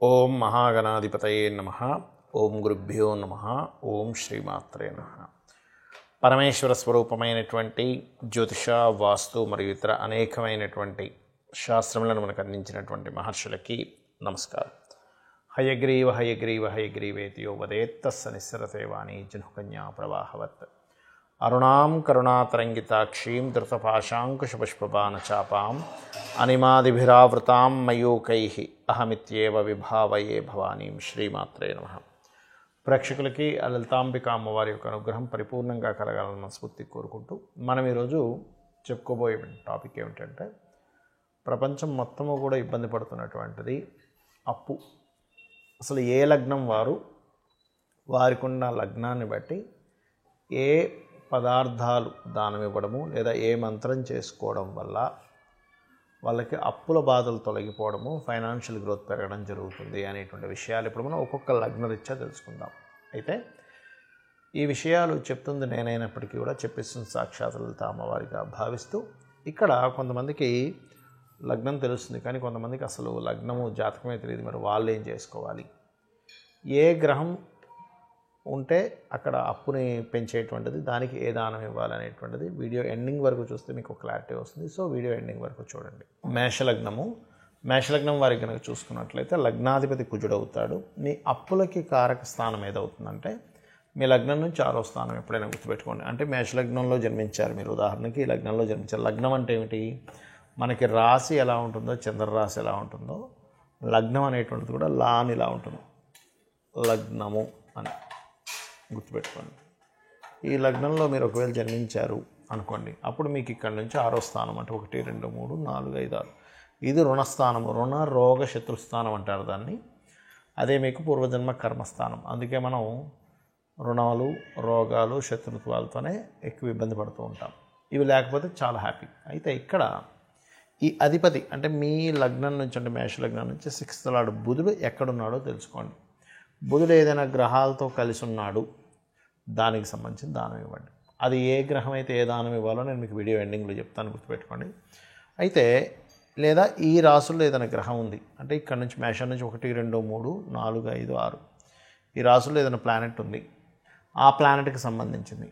ఓం మహాగణాధిపతయే నమః. ఓం గురుభ్యో నమః. ఓం శ్రీమాత్రే నమః. పరమేశ్వర స్వరూపమైనటువంటి జ్యోతిష, వాస్తు మరియు ఇతర అనేకమైనటువంటి శాస్త్రములను మనకు అందించినటువంటి మహర్షులకి నమస్కారం. హయగ్రీవ హయగ్రీవ హయగ్రీవేతియో వదేత్తస్స నిస్సరతే వాణి జనుకన్యా ప్రవాహవత్. అరుణాం కరుణాతరంగితాక్షీం ధృతపాశాంకుశపుష్పబాణచాపాం అనిమాదిభిరావృతాం మయూకైః అహమిత్యేవ విభావయే భవానీం. శ్రీమాత్రే నమః. ప్రేక్షకులకి లలితాంబిక అమ్మవారి యొక్క అనుగ్రహం పరిపూర్ణంగా కలగాలని మనస్ఫూర్తి కోరుకుంటూ మనం ఈరోజు చెప్పుకోబోయే టాపిక్ ఏమిటంటే, ప్రపంచం మొత్తము కూడా ఇబ్బంది పడుతున్నటువంటిది అప్పు. అసలు ఏ లగ్నం వారికి ఉన్న లగ్నాన్ని బట్టి ఏ పదార్థాలు దానం ఇవ్వడము లేదా ఏ మంత్రం చేసుకోవడం వల్ల వాళ్ళకి అప్పుల బాధలు తొలగిపోవడము, ఫైనాన్షియల్ గ్రోత్ పెరగడం జరుగుతుంది అనేటువంటి విషయాలు ఇప్పుడు మనం ఒక్కొక్క లగ్నరీత్యా తెలుసుకుందాం. అయితే ఈ విషయాలు చెప్తుంది నేనైనప్పటికీ కూడా చెప్పిస్తుంది సాక్షాత్ లలిత అమ్మవారిగా భావిస్తూ, ఇక్కడ కొంతమందికి లగ్నం తెలుస్తుంది కానీ కొంతమందికి అసలు లగ్నము జాతకమే తెలియదు. మరి వాళ్ళు ఏం చేసుకోవాలి, ఏ గ్రహం ఉంటే అక్కడ అప్పుని పెంచేటువంటిది, దానికి ఏ దానం ఇవ్వాలనేటువంటిది వీడియో ఎండింగ్ వరకు చూస్తే మీకు క్లారిటీ వస్తుంది. సో వీడియో ఎండింగ్ వరకు చూడండి. మేషలగ్నం వారికి కనుక చూసుకున్నట్లయితే లగ్నాధిపతి కుజుడవుతాడు. మీ అప్పులకి కారక స్థానం ఏదవుతుందంటే మీ లగ్నం నుంచి 6వ స్థానం. ఎప్పుడైనా గుర్తుపెట్టుకోండి. అంటే మేషలగ్నంలో జన్మించారు మీరు, ఉదాహరణకి ఈ లగ్నంలో జన్మించారు. లగ్నం అంటే ఏమిటి, మనకి రాశి ఎలా ఉంటుందో, చంద్రరాశి ఎలా ఉంటుందో లగ్నం అనేటువంటిది కూడా లాన్ ఇలా ఉంటుంది, లగ్నము అని గుర్తుపెట్టుకోండి. ఈ లగ్నంలో మీరు ఒకవేళ జన్మించారు అనుకోండి, అప్పుడు మీకు ఇక్కడ నుంచి 6వ స్థానం అంటే 1, 2, 3, 4, 5, 6 ఇది రుణస్థానం. రుణ రోగ శత్రుస్థానం అంటారు దాన్ని. అదే మీకు పూర్వజన్మ కర్మస్థానం. అందుకే మనం రుణాలు, రోగాలు, శత్రుత్వాలతోనే ఎక్కువ ఇబ్బంది పడుతూ ఉంటాం. ఇవి లేకపోతే చాలా హ్యాపీ. అయితే ఇక్కడ ఈ అధిపతి అంటే మీ లగ్నం నుంచి, అంటే మేష లగ్నం నుంచి 6th లార్డ్ బుధుడు ఎక్కడున్నాడో తెలుసుకోండి. బుధుడు ఏదైనా గ్రహాలతో కలిసి ఉన్నాడు, దానికి సంబంధించిన దానం ఇవ్వండి. అది ఏ గ్రహం అయితే ఏ దానం ఇవ్వాలో నేను మీకు వీడియో ఎండింగ్లో చెప్తాను, గుర్తుపెట్టుకోండి. అయితే లేదా ఈ రాసుల్లో ఏదైనా గ్రహం ఉంది అంటే ఇక్కడ నుంచి మేషం నుంచి 1, 2, 3, 4, 5, 6 ఈ రాసుల్లో ఏదైనా ప్లానెట్ ఉంది, ఆ ప్లానెట్కి సంబంధించింది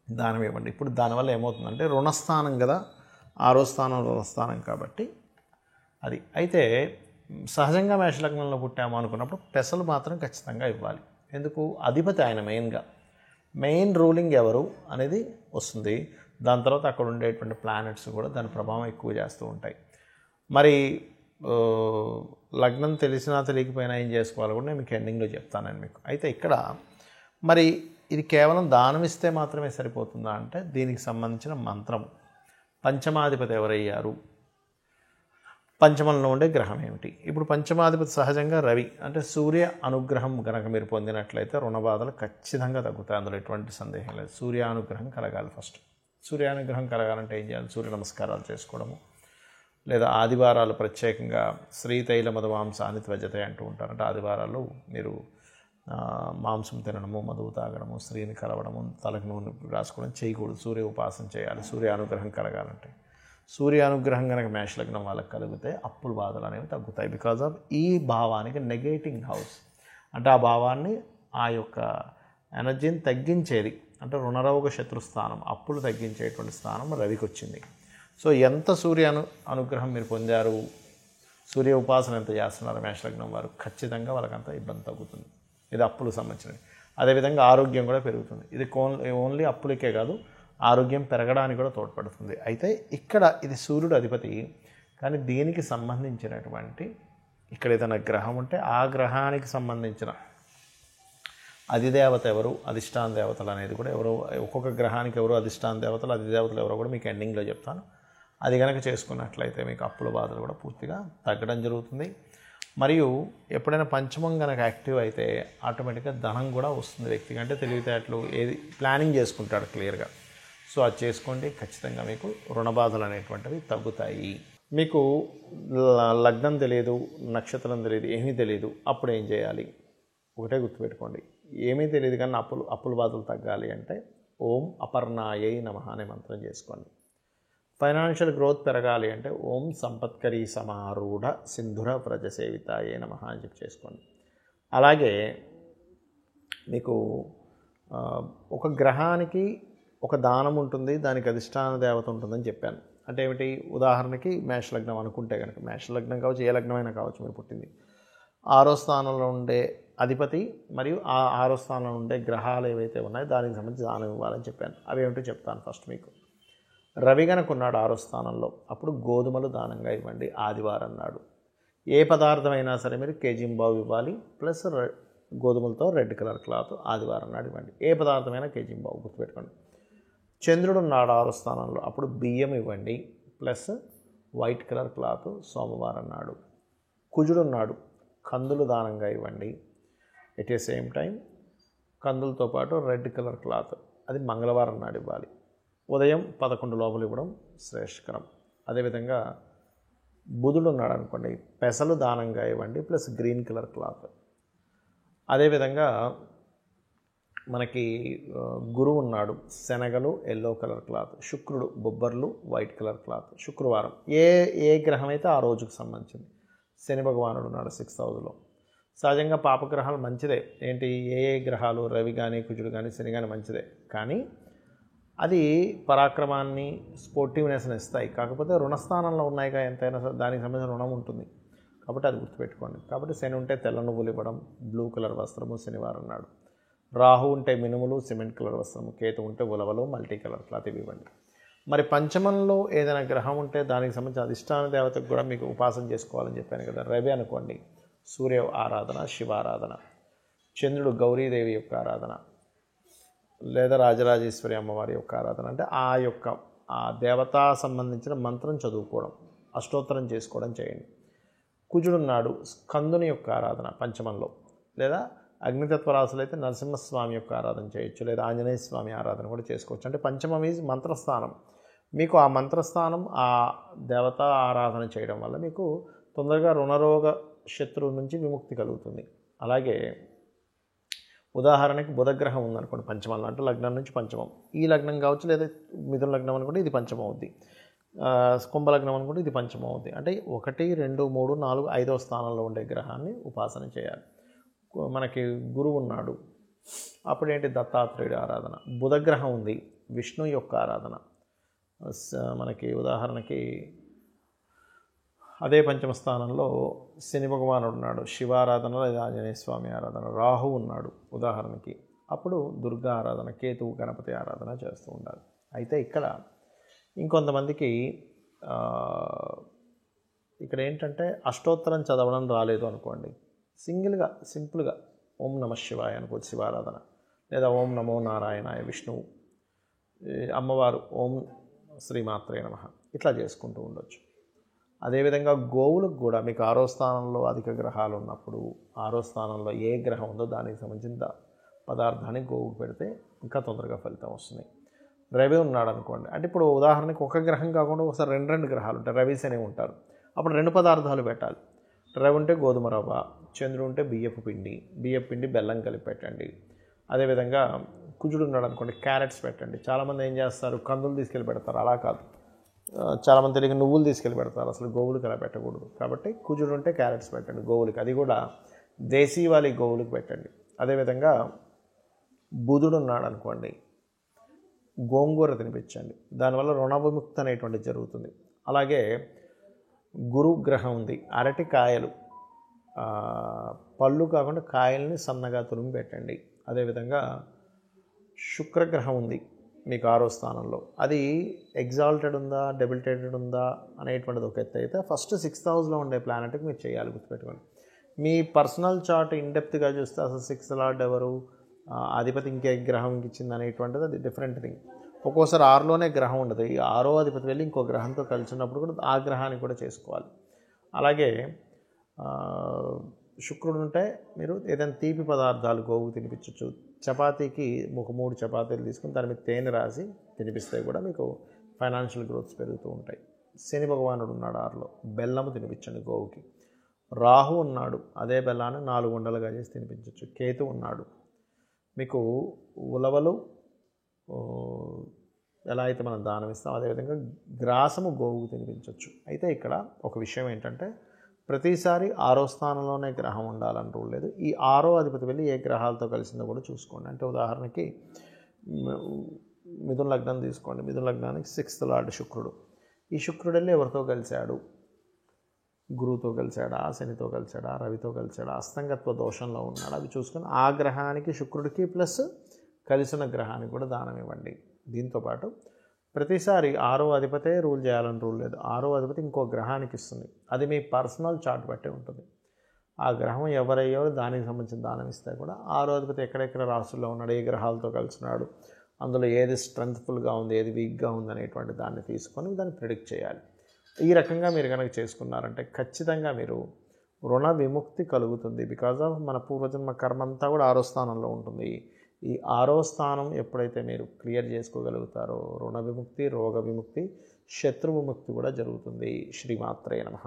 దానం ఇవ్వండి. ఇప్పుడు దానివల్ల ఏమవుతుందంటే రుణస్థానం కదా, 6వ స్థానం రుణస్థానం కాబట్టి అది. అయితే సహజంగా మేషలగ్నంలో పుట్టాము అనుకున్నప్పుడు పెసలు మాత్రం ఖచ్చితంగా ఇవ్వాలి. ఎందుకు, అధిపతి ఆయన మెయిన్ రూలింగ్ ఎవరు అనేది వస్తుంది. దాని తర్వాత అక్కడ ఉండేటువంటి ప్లానెట్స్ కూడా దాని ప్రభావం ఎక్కువ చేస్తూ ఉంటాయి. మరి లగ్నం తెలిసినా తెలియకపోయినా ఏం చేసుకోవాలో కూడా నేను మీకు ఎండింగ్లో చెప్తాను మీకు. అయితే ఇక్కడ మరి ఇది కేవలం దానం ఇస్తే మాత్రమే సరిపోతుందా అంటే దీనికి సంబంధించిన మంత్రం, పంచమాధిపతి ఎవరయ్యారు, పంచమంలో ఉండే గ్రహం ఏమిటి. ఇప్పుడు పంచమాధిపతి సహజంగా రవి, అంటే సూర్య అనుగ్రహం కనుక మీరు పొందినట్లయితే రుణ బాధలు ఖచ్చితంగా తగ్గుతాయి, అందులో ఎటువంటి సందేహం లేదు. సూర్యానుగ్రహం కలగాలి. ఫస్ట్ సూర్యానుగ్రహం కలగాలంటే ఏం చేయాలి, సూర్య నమస్కారాలు చేసుకోవడము, లేదా ఆదివారాలు ప్రత్యేకంగా శ్రీతైల మధుమాంసాన్ని త్వజతే అంటూ ఉంటారు. అంటే ఆదివారాలు మీరు మాంసం తినడము, మధువు తాగడము, స్త్రీని కలవడము, తలకు నూనె రాసుకోవడం చేయకూడదు. సూర్య ఉపాసన చేయాలి సూర్యానుగ్రహం కలగాలంటే. సూర్యానుగ్రహం కనుక మేషలగ్నం వాళ్ళకి కలిగితే అప్పుల బాధలు అనేవి తగ్గుతాయి. బికాజ్ ఆఫ్ ఈ భావానికి నెగేటింగ్ హౌస్, అంటే ఆ భావాన్ని, ఆ యొక్క ఎనర్జీని తగ్గించేది, అంటే రుణరోగ శత్రుస్థానం, అప్పులు తగ్గించేటువంటి స్థానం రవికి వచ్చింది. సో ఎంత అనుగ్రహం మీరు పొందారు, సూర్య ఉపాసన ఎంత చేస్తున్నారు మేషలగ్నం వారు, ఖచ్చితంగా వాళ్ళకంతా ఇబ్బంది తగ్గుతుంది. ఇది అప్పులకు సంబంధించినది. అదేవిధంగా ఆరోగ్యం కూడా పెరుగుతుంది. ఇది ఓన్లీ అప్పులకే కాదు, ఆరోగ్యం పెరగడానికి కూడా తోడ్పడుతుంది. అయితే ఇక్కడ ఇది సూర్యుడు అధిపతి, కానీ దీనికి సంబంధించినటువంటి ఇక్కడ ఏదైనా గ్రహం ఉంటే ఆ గ్రహానికి సంబంధించిన అధిదేవత ఎవరు, అధిష్టాన దేవతలు అనేది కూడా ఎవరో, ఒక్కొక్క గ్రహానికి ఎవరు అధిష్టాన దేవతలు, అధిదేవతలు ఎవరో కూడా మీకు ఎండింగ్లో చెప్తాను. అది కనుక చేసుకున్నట్లయితే మీకు అప్పుల బాధలు కూడా పూర్తిగా తగ్గడం జరుగుతుంది. మరియు ఎప్పుడైనా పంచమం కనుక యాక్టివ్ అయితే ఆటోమేటిక్గా ధనం కూడా వస్తుంది వ్యక్తికి. అంటే తెలివితేటలు ఏది ప్లానింగ్ చేసుకుంటాడు క్లియర్గా. సో అది చేసుకోండి, ఖచ్చితంగా మీకు రుణ బాధలు అనేటువంటివి తగ్గుతాయి. మీకు లగ్నం తెలియదు, నక్షత్రం తెలియదు, ఏమీ తెలియదు, అప్పుడు ఏం చేయాలి, ఒకటే గుర్తుపెట్టుకోండి. ఏమీ తెలియదు కానీ అప్పుల బాధలు తగ్గాలి అంటే ఓం అపర్ణాయై నమః అనే మంత్రం చేసుకోండి. ఫైనాన్షియల్ గ్రోత్ పెరగాలి అంటే ఓం సంపత్కరీ సమారూఢ సింధుర వ్రజ సేవితాయే నమః అని చెప్పి చేసుకోండి. అలాగే మీకు ఒక గ్రహానికి ఒక దానం ఉంటుంది, దానికి అధిష్టాన దేవత ఉంటుందని చెప్పాను. అంటే ఏమిటి? ఉదాహరణకి మేషలగ్నం అనుకుంటే కనుక, మేషలగ్నం కావచ్చు, ఏ లగ్నమైనా కావచ్చు మీరు పుట్టింది, 6వ స్థానంలో ఉండే అధిపతి మరియు ఆ 6వ స్థానంలో ఉండే గ్రహాలు ఏవైతే ఉన్నాయో దానికి సంబంధించి దానం ఇవ్వాలని చెప్పాను. అవి ఏమిటో చెప్తాను ఫస్ట్ మీకు. రవి గనక ఉన్నాడు 6వ స్థానంలో, అప్పుడు గోధుమలు దానంగా ఇవ్వండి ఆదివారం నాడు. ఏ పదార్థమైనా సరే మీరు కేజీంబావు ఇవ్వాలి, ప్లస్ గోధుమలతో రెడ్ కలర్ క్లాత్ ఆదివారం నాడు ఇవ్వండి. ఏ పదార్థమైనా కేజీంబావు, గుర్తుపెట్టుకోండి. చంద్రుడు ఉన్నాడు 6వ స్థానంలో, అప్పుడు బియ్యం ఇవ్వండి, ప్లస్ వైట్ కలర్ క్లాత్ సోమవారం నాడు. కుజుడు ఉన్నాడు, కందులు దానంగా ఇవ్వండి. ఎట్ ఏ సేమ్ టైం కందులతో పాటు రెడ్ కలర్ క్లాత్, అది మంగళవారం నాడు ఇవ్వాలి. ఉదయం 11 లోపల ఇవ్వడం శ్రేష్ఠకరం. అదేవిధంగా బుధుడు ఉన్నాడు అనుకోండి, పెసలు దానంగా ఇవ్వండి, ప్లస్ గ్రీన్ కలర్ క్లాత్. అదేవిధంగా మనకి గురువు ఉన్నాడు, శనగలు ఎల్లో కలర్ క్లాత్. శుక్రుడు బొబ్బర్లు వైట్ కలర్ క్లాత్. శుక్రవారం ఏ గ్రహం అయితే ఆ రోజుకు సంబంధించింది. శని భగవానుడు ఉన్నాడు 6th హౌస్లో. సహజంగా పాపగ్రహాలు మంచిదే. ఏంటి? ఏ గ్రహాలు, రవి కానీ కుజుడు కానీ శని కానీ మంచిదే, కానీ అది పరాక్రమాన్ని, స్పోర్టివ్నెస్ని ఇస్తాయి. కాకపోతే రుణస్థానంలో ఉన్నాయిగా, ఎంతైనా సరే దానికి సంబంధించిన రుణం ఉంటుంది, కాబట్టి అది గుర్తుపెట్టుకోండి. కాబట్టి శని ఉంటే తెల్ల నువ్వులు ఇవ్వడం, బ్లూ కలర్ వస్త్రము శనివారం నాడు. రాహు ఉంటే మినుములు, సిమెంట్ కలర్ వస్త్రము. కేతు ఉంటే ఉలవలు, మల్టీ కలర్ క్లాత్ ఇవి ఇవ్వండి. మరి పంచమంలో ఏదైనా గ్రహం ఉంటే దానికి సంబంధించిన అధిష్టాన దేవతకు కూడా మీకు ఉపాసన చేసుకోవాలని చెప్పాను కదా. రవి అనుకోండి, సూర్య ఆరాధన, శివారాధన. చంద్రుడు గౌరీదేవి యొక్క ఆరాధన, లేదా రాజరాజేశ్వరి అమ్మవారి యొక్క ఆరాధన. అంటే ఆ దేవతా సంబంధించిన మంత్రం చదువుకోవడం, అష్టోత్తరం చేసుకోవడం చేయండి. కుజుడున్నాడు, స్కందుని యొక్క ఆరాధన పంచమంలో, లేదా అగ్నితత్వ రాశులు అయితే నరసింహస్వామి యొక్క ఆరాధన చేయొచ్చు, లేదా ఆంజనేయ స్వామి ఆరాధన కూడా చేసుకోవచ్చు. అంటే పంచమం ఈజ్ మంత్రస్థానం. మీకు ఆ మంత్రస్థానం, ఆ దేవతా ఆరాధన చేయడం వల్ల మీకు తొందరగా రుణరోగ శత్రువు నుంచి విముక్తి కలుగుతుంది. అలాగే ఉదాహరణకి బుధగ్రహం ఉందనుకోండి పంచమంలో, అంటే లగ్నం నుంచి పంచమం. ఈ లగ్నం కావచ్చు, లేదా మిథున లగ్నం అనుకుంటే ఇది పంచమం అవుద్ది, కుంభలగ్నం అనుకుంటే ఇది పంచమం అవుద్ది. అంటే 1, 2, 3, 4, 5వ స్థానంలో ఉండే గ్రహాన్ని ఉపాసన చేయాలి. మనకి గురువు ఉన్నాడు, అప్పుడేంటి? దత్తాత్రేయుడి ఆరాధన. బుధగ్రహం ఉంది, విష్ణు యొక్క ఆరాధన. మనకి ఉదాహరణకి అదే పంచమ స్థానంలో శని భగవానుడు ఉన్నాడు, శివారాధన లేదా ఆంజనేయ స్వామి ఆరాధన. రాహు ఉన్నాడు ఉదాహరణకి, అప్పుడు దుర్గా ఆరాధన, కేతువు గణపతి ఆరాధన చేస్తూ ఉండాలి. అయితే ఇక్కడ ఇంకొంతమందికి ఇక్కడ ఏంటంటే అష్టోత్తరం చదవడం రాలేదు అనుకోండి, సింపుల్గా ఓం నమ శివాయ అనుకోవచ్చు శివారాధన, లేదా ఓం నమో నారాయణాయ విష్ణువు, అమ్మవారు ఓం శ్రీమాత్రే నమః, ఇట్లా చేసుకుంటూ ఉండొచ్చు. అదేవిధంగా గోవులకు కూడా మీకు 6వ స్థానంలో అధిక గ్రహాలు ఉన్నప్పుడు 6వ స్థానంలో ఏ గ్రహం ఉందో దానికి సంబంధించిన పదార్థాన్ని గోవుకు పెడితే ఇంకా తొందరగా ఫలితం వస్తుంది. రవి ఉన్నాడు అనుకోండి, అంటే ఇప్పుడు ఉదాహరణకి ఒక గ్రహం కాకుండా ఒకసారి 2 గ్రహాలు ఉంటాయి, రవి శని ఉంటారు, అప్పుడు 2 పదార్థాలు పెట్టాలి. రవి ఉంటే గోధుమ రవ్వ, చంద్రుడు ఉంటే బియ్యపు పిండి బెల్లం కలిపి పెట్టండి. అదేవిధంగా కుజుడు ఉన్నాడు అనుకోండి, క్యారెట్స్ పెట్టండి. చాలామంది ఏం చేస్తారు? కందులు తీసుకెళ్ళి పెడతారు, అలా కాదు. చాలామంది తెలియక నువ్వులు తీసుకెళ్ళి పెడతారు, అసలు గోవులకి అలా పెట్టకూడదు. కాబట్టి కుజుడు ఉంటే క్యారెట్స్ పెట్టండి గోవులకి, అది కూడా దేశీవాలి గోవులకు పెట్టండి. అదేవిధంగా బుధుడు ఉన్నాడు అనుకోండి, గోంగూర తినిపించండి, దానివల్ల రుణ విముక్తి అనేటువంటిది జరుగుతుంది. అలాగే గురు గ్రహం ఉంది, అరటికాయలు, పళ్ళు కాకుండా కాయల్ని సన్నగా తురిమి పెట్టండి. అదేవిధంగా శుక్రగ్రహం ఉంది మీకు 6వ స్థానంలో, అది ఎగ్జాల్టెడ్ ఉందా డెబిలిటేటెడ్ ఉందా అనేటువంటిది ఒక ఎత్తు అయితే, ఫస్ట్ 6th హౌస్లో ఉండే ప్లానెట్కి మీరు చేయాలి, గుర్తుపెట్టుకోండి. మీ పర్సనల్ చార్ట్ ఇన్డెప్త్గా చూస్తే అసలు 6th లార్డ్ ఎవరు, అధిపతి ఇంకే గ్రహంకి ఇచ్చింది అనేటువంటిది అది డిఫరెంట్ థింగ్. ఒక్కోసారి 6లోనే గ్రహం ఉండదు, ఈ 6వ అధిపతి వెళ్ళి ఇంకో గ్రహంతో కలిసి ఉన్నప్పుడు కూడా ఆ గ్రహాన్ని కూడా చేసుకోవాలి. అలాగే శుక్రుడు ఉంటే మీరు ఏదైనా తీపి పదార్థాలు గోవుకు తినిపించవచ్చు. చపాతీకి ఒక 3 చపాతీలు తీసుకుని దాని మీద తేనె రాసి తినిపిస్తే కూడా మీకు ఫైనాన్షియల్ గ్రోత్స్ పెరుగుతూ ఉంటాయి. శని భగవానుడు ఉన్నాడు 6లో, బెల్లము తినిపించండి గోవుకి. రాహు ఉన్నాడు, అదే బెల్లాన్ని 4 ఉండలుగా చేసి తినిపించవచ్చు. కేతు ఉన్నాడు, మీకు ఉలవలు, ఎలా అయితే మనం దానం ఇస్తాం అదేవిధంగా గ్రాసము గోవుకు తినిపించవచ్చు. అయితే ఇక్కడ ఒక విషయం ఏంటంటే ప్రతిసారి 6వ స్థానంలోనే గ్రహం ఉండాలని రూల్ లేదు. ఈ 6వ అధిపతి వెళ్ళి ఏ గ్రహాలతో కలిసిందో కూడా చూసుకోండి. అంటే ఉదాహరణకి మిథున లగ్నం తీసుకోండి. మిథున లగ్నానికి 6th లార్డ్ శుక్రుడు. ఈ శుక్రుడు వెళ్ళి ఎవరితో కలిశాడు? గురువుతో కలిశాడా, శనితో కలిశాడా, రవితో కలిశాడా, అస్తంగత్వ దోషంలో ఉన్నాడు, అవి చూసుకొని ఆ గ్రహానికి శుక్రుడికి ప్లస్ కలిసిన గ్రహానికి కూడా దానం ఇవ్వండి. దీంతోపాటు ప్రతిసారి 6వ అధిపతే రూల్ చేయాలని రూల్ లేదు. 6వ అధిపతి ఇంకో గ్రహానికి ఇస్తుంది. అది మీ పర్సనల్ చార్ట్ బట్టే ఉంటుంది. ఆ గ్రహం ఎవరయ్యో దానికి సంబంధించిన దానం ఇస్తే కూడా 6వ అధిపతి ఎక్కడెక్కడ రాశుల్లో ఉన్నాడు, ఏ గ్రహాలతో కలిసినాడు, అందులో ఏది స్ట్రెంగ్త్ఫుల్గా ఉంది, ఏది వీక్గా ఉంది అనేటువంటి దాన్ని తీసుకొని దాన్ని ప్రిడిక్ట్ చేయాలి. ఈ రకంగా మీరు కనుక చేసుకున్నారంటే ఖచ్చితంగా మీరు రుణ విముక్తి కలుగుతుంది. బికాజ్ ఆఫ్ మన పూర్వజన్మ కర్మ అంతా కూడా 6వ స్థానంలో ఉంటుంది. ఈ 6వ స్థానం ఎప్పుడైతే మీరు క్లియర్ చేసుకోగలుగుతారో రుణ విముక్తి, రోగ విముక్తి, శత్రు విముక్తి కూడా జరుగుతుంది. శ్రీమాత్రే నమః.